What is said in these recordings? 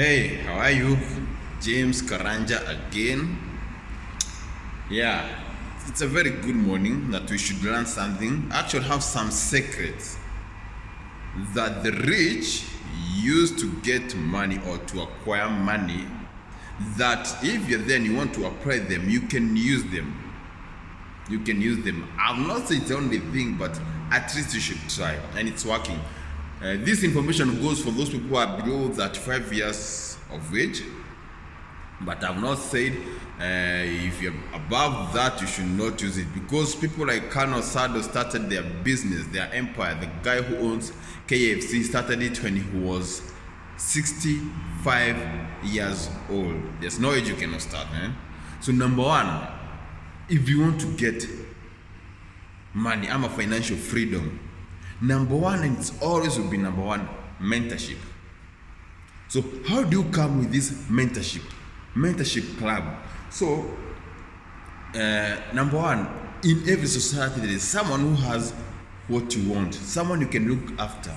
Hey, how are you? James Karanja again. Yeah, it's a very good morning that we should learn something. Actually, have some secrets that the rich use to get money or to acquire money. That if you're there and you want to apply them, you can use them. You can use them. I'm not saying it's the only thing, but at least you should try, and it's working. This information goes for those people who are below 35 years of age, but I've not said if you're above that you should not use it, because people like Colonel Sado started their business, their empire. The guy who owns KFC started it when he was 65 years old. There's no age you cannot start, man. So number one, if you want to get money, I'm a financial freedom. Number one, and it's always will be number one, mentorship. So how do you come with this mentorship club? So number one, in every society there is someone who has what you want, someone you can look after.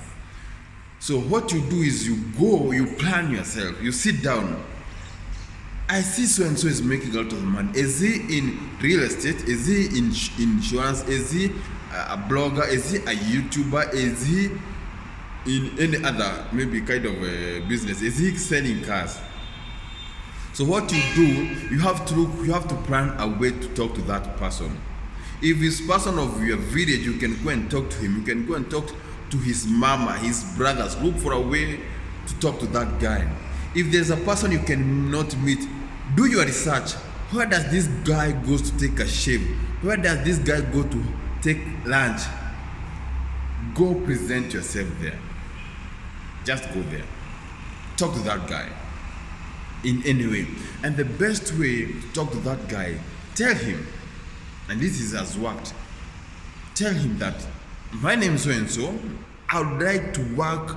So what you do is you go, you plan yourself, you sit down. I see so and so is making a lot of money. Is he in real estate? Is he in insurance? Is he a blogger? Is he a YouTuber? Is he in any other maybe kind of a business? Is he selling cars? So what you do, you have to plan a way to talk to that person. If it's person of your village, you can go and talk to him. You can go and talk to his mama, his brothers. Look for a way to talk to that guy. If there's a person you cannot meet, do your research. Where does this guy go to take a shave? Where does this guy go to take lunch? Go present yourself there. Just go there. Talk to that guy in any way. And the best way to talk to that guy, tell him, and this has worked, tell him that my name is so and so. I would like to work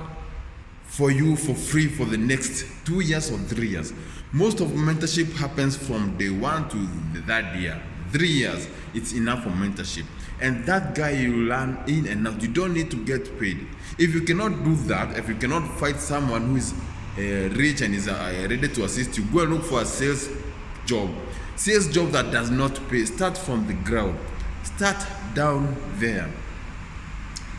for you for free for the next 2 years or 3 years. Most of mentorship happens from day one to the third year. 3 years, it's enough for mentorship. And that guy you learn in and out. You don't need to get paid. If you cannot do that, if you cannot find someone who is rich and is ready to assist you, go and look for a sales job. Sales job that does not pay. Start from the ground. Start down there.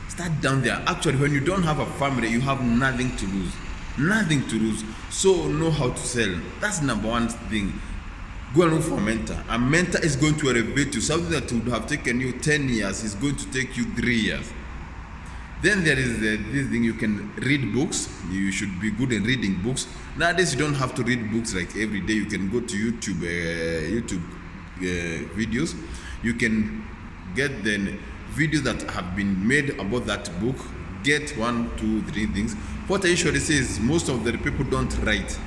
Start down there. Actually, when you don't have a family, you have nothing to lose. Nothing to lose. So know how to sell. That's number one thing. Go and look for a mentor. A mentor is going to elevate you. Something that would have taken you 10 years is going to take you 3 years. Then there is this thing, you can read books. You should be good in reading books. Nowadays, you don't have to read books like every day. You can go to YouTube videos. You can get the videos that have been made about that book. Get 1, 2, 3 things. What I usually say is most of the people don't write.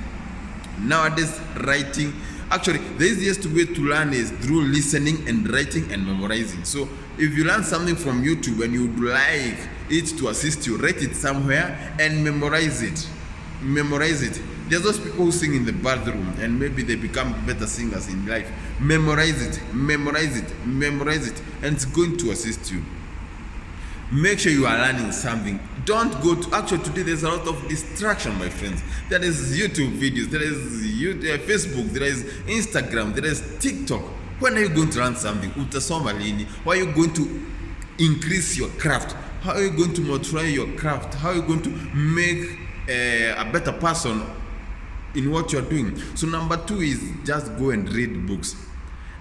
Nowadays, writing, actually, the easiest way to learn is through listening and writing and memorizing. So if you learn something from YouTube and you'd like it to assist you, write it somewhere and memorize it. Memorize it. There's those people who sing in the bathroom and maybe they become better singers in life. Memorize it, memorize it, memorize it, and it's going to assist you. Make sure you are learning something. Don't go to, actually today there's a lot of distraction, my friends. There is YouTube videos, there is Facebook, there is Instagram, there is TikTok. When are you going to learn something? Utasoma lini? How are you going to increase your craft? How are you going to multiply your craft? How are you going to make a better person in what you're doing? So number 2 is just go and read books.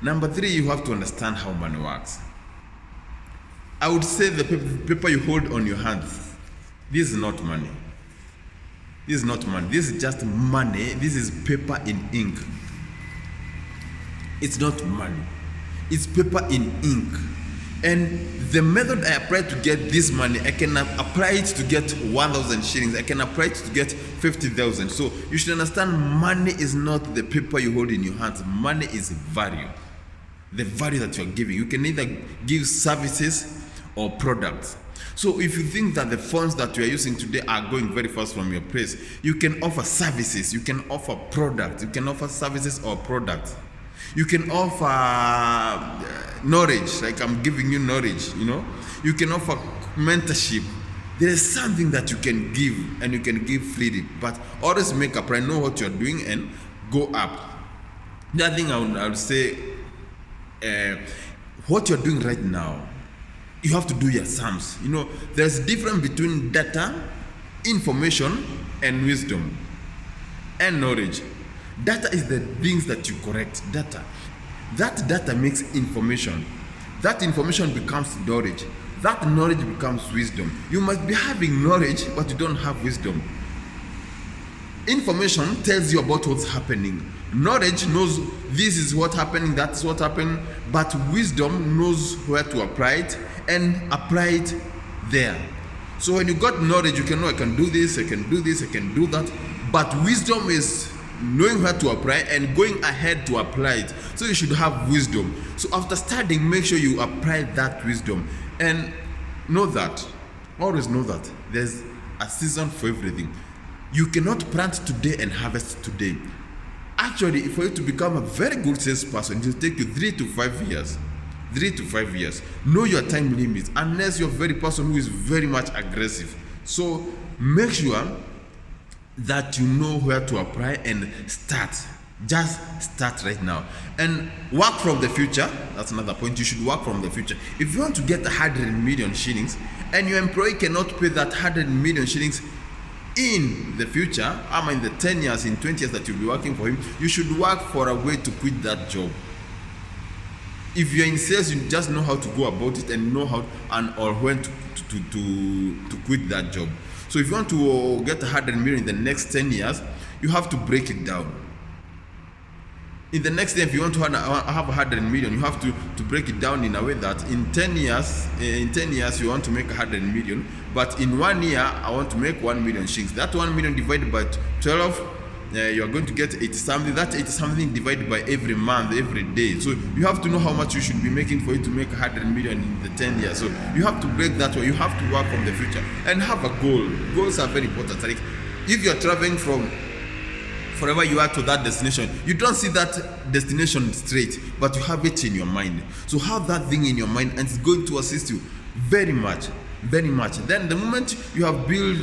Number 3, you have to understand how money works. I would say the paper you hold on your hands, this is not money. This is not money. This is just money. This is paper in ink. It's not money. It's paper in ink. And the method I apply to get this money, I can apply it to get 1,000 shillings. I can apply it to get 50,000. So you should understand money is not the paper you hold in your hands. Money is value. The value that you're giving. You can either give services or products. So if you think that the phones that you are using today are going very fast from your place, you can offer services, you can offer products, you can offer services or products. You can offer knowledge, like I'm giving you knowledge, you know. You can offer mentorship. There is something that you can give, and you can give freely, but always make a plan, know what you're doing, and go up. The other thing I would say, what you're doing right now, you have to do your sums. There's a difference between data, information, and wisdom, and knowledge. Data is the things that you correct. That data makes information. That information becomes knowledge. That knowledge becomes wisdom. You must be having knowledge, but you don't have wisdom. Information tells you about what's happening. Knowledge knows this is what's happening, that's what happened, but wisdom knows where to apply it and apply it there. So when you got knowledge, you can know, I can do this, I can do this, I can do that. But wisdom is knowing where to apply and going ahead to apply it. So you should have wisdom. So after studying, make sure you apply that wisdom. And know that, always know that there's a season for everything. You cannot plant today and harvest today. Actually, for you to become a very good salesperson, it will take you 3 to 5 years. 3 to 5 years. Know your time limits, unless you're a very person who is very much aggressive. So make sure that you know where to apply and start. Just start right now and work from the future. That's another point. You should work from the future. If you want to get 100 million shillings and your employee cannot pay that 100 million shillings in the future, in the 10 years, in 20 years that you'll be working for him, you should work for a way to quit that job. If you're in sales, you just know how to go about it and know how or when to quit that job. So if you want to get 100 million in the next 10 years, you have to break it down. In the next year, if you want to have 100 million, you have to break it down in a way that in 10 years you want to make 100 million, but in 1 year I want to make 1 million shillings. That 1 million divided by 12, you are going to get 80 something. That 80 something divided by every month, every day. So you have to know how much you should be making for you to make 100 million in the 10 years. So you have to break that way. You have to work from the future and have a goal. Goals are very important. Like if you are traveling from wherever you are to that destination, you don't see that destination straight, but you have it in your mind. So have that thing in your mind, and it's going to assist you very much, very much. Then the moment you have built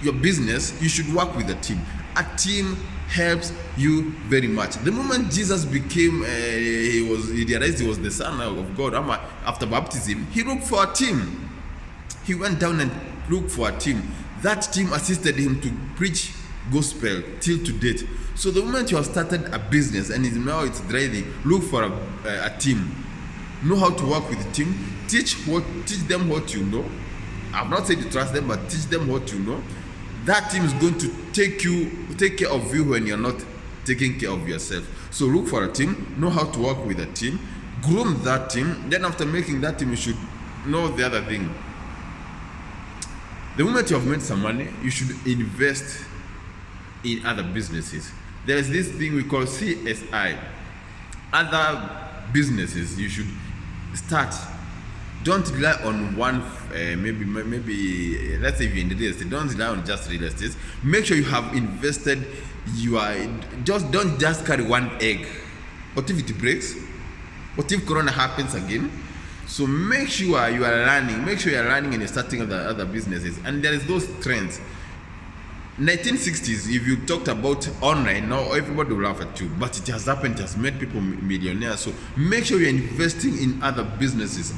your business, you should work with a team. A team helps you very much. The moment Jesus became, he realized he was the Son of God after baptism, he looked for a team. He went down and looked for a team. That team assisted him to preach gospel till to date. So the moment you have started a business and now it's thriving, look for a team. Know how to work with the team. Teach them what you know. I've not said you trust them, but teach them what you know. That team is going to take care of you when you're not taking care of yourself. So look for a team. Know how to work with a team. Groom that team. Then after making that team, you should know the other thing. The moment you have made some money, you should invest in other businesses. There is this thing we call CSI. Other businesses you should start. Don't rely on one. Maybe let's say if you're in real estate, don't rely on just real estate. Make sure you have invested. Don't just carry one egg. What if it breaks? What if Corona happens again? So make sure you are learning. Make sure you are learning and you're starting other businesses. And there is those trends. 1960s, if you talked about online, now everybody will laugh at you, but it has happened, it has made people millionaires. So make sure you're investing in other businesses,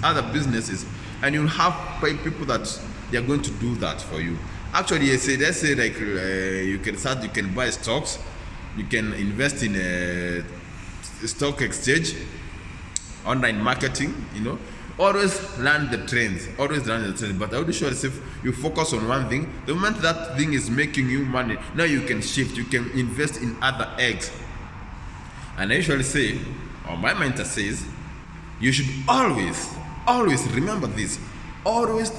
and you'll have people that they're going to do that for you. Actually, let's say like you can buy stocks, you can invest in a stock exchange, online marketing, Always learn the trends, but I would show yourself you focus on one thing. The moment that thing is making you money, now you can shift, you can invest in other eggs. And I usually say, or my mentor says, you should always remember this, always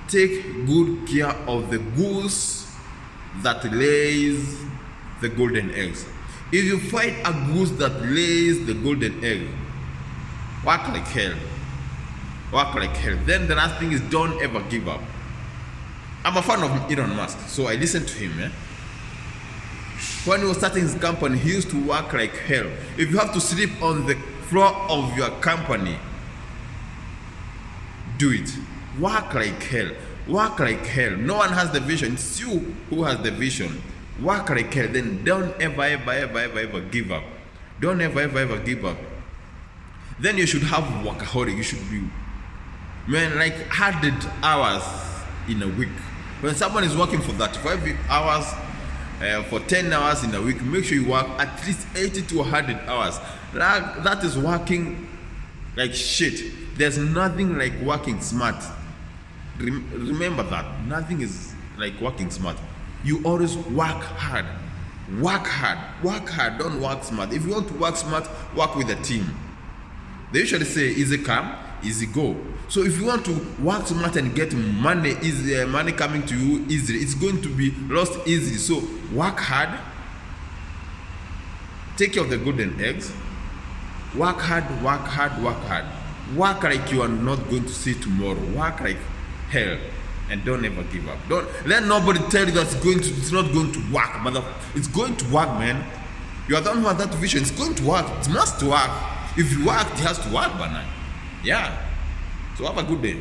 take good care of the goose that lays the golden eggs. If you find a goose that lays the golden egg, work like hell. Then the last thing is, don't ever give up. I'm a fan of Elon Musk, so I listen to him. When he was starting his company, he used to work like hell. If you have to sleep on the floor of your company, do it. Work like hell. Work like hell. No one has the vision. It's you who has the vision. Work like hell. Then don't ever give up. Don't ever give up. Then you should have workaholic. You should be, man, like 100 hours in a week. When someone is working for 35 hours, for 10 hours in a week, make sure you work at least 80 to 100 hours. That is working like shit. There's nothing like working smart. Remember that. Nothing is like working smart. You always work hard. Work hard. Work hard. Don't work smart. If you want to work smart, work with a team. They usually say easy come, easy go. So if you want to work smart and get money, money coming to you easily, it's going to be lost easily. So work hard. Take care of the golden eggs. Work hard, work hard, work hard. Work like you are not going to see tomorrow. Work like hell. And don't ever give up. Don't let nobody tell you that it's not going to work, mother. It's going to work, man. You are the one who has that vision. It's going to work. It must work. If you work, it has to work, man. Yeah. So have a good day.